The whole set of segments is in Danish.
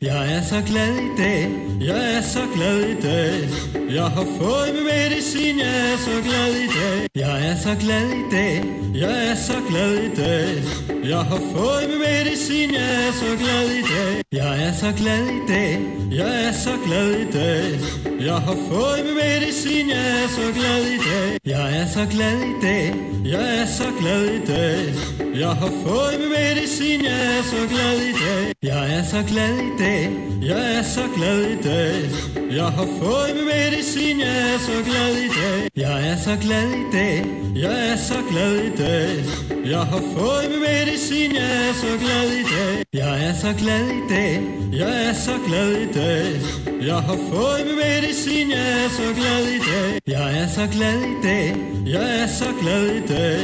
Jeg er så glad i dag, jeg er så glad i dag. Jeg har fået min medicin, jeg er så glad i dag. Jeg er så glad i dag, jeg er så glad i dag. Jeg har fået min medicin, jeg er så glad i dag. Jeg er så glad i dag, jeg er så glad i dag. Jeg har fået min medicin, jeg er så glad i dag. Jeg er så glad i dag, jeg er så glad i dag. Jeg har fået min medicin, jeg er så glad i dag. Jeg er så glad i dag, jeg er så glad i dag. Jeg har fået min medicin, jeg er så glad i dag. Jeg er så glad i dag, jeg er så glad i dag. Jeg har fået min medicin, jeg er så glad i dag. Jeg er så glad i dag, jeg er så glad i dag. Jeg har fået min medicin, jeg er så glad i dag. Jeg er så glad i dag, jeg er så glad i dag.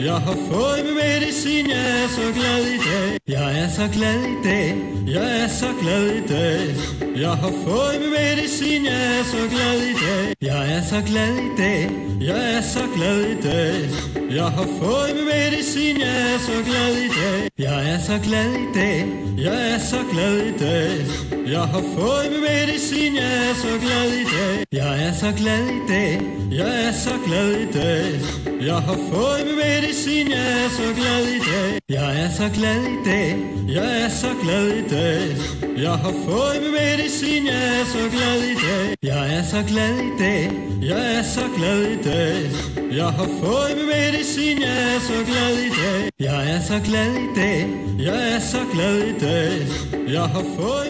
Jeg har fået min medicin, jeg er så glad i dag. Jeg er så glad i dag, jeg er så glad i dag. Jeg har fået min medicin, jeg er så glad i dag. Jeg er så glad i dag, jeg er så glad i dag. Jeg har fået min medicin, jeg er så glad i dag. Jeg er så glad i dag, jeg er så glad i dag. Jeg har fået min medicin, jeg er så glad i dag. Jeg er så glad i dag, jeg er så glad i dag. Jeg har fået min medicin, jeg er så glad i dag. Jeg er så glad i dag, jeg er så glad i dag. Jeg har fået min medicin, jeg er så glad i dag. Jeg er så glad i dag, jeg er så glad i dag. Jeg har fået min medicin, jeg er så glad i dag. Jeg er så glad i dag, jeg er så glad i dag. Jeg har fået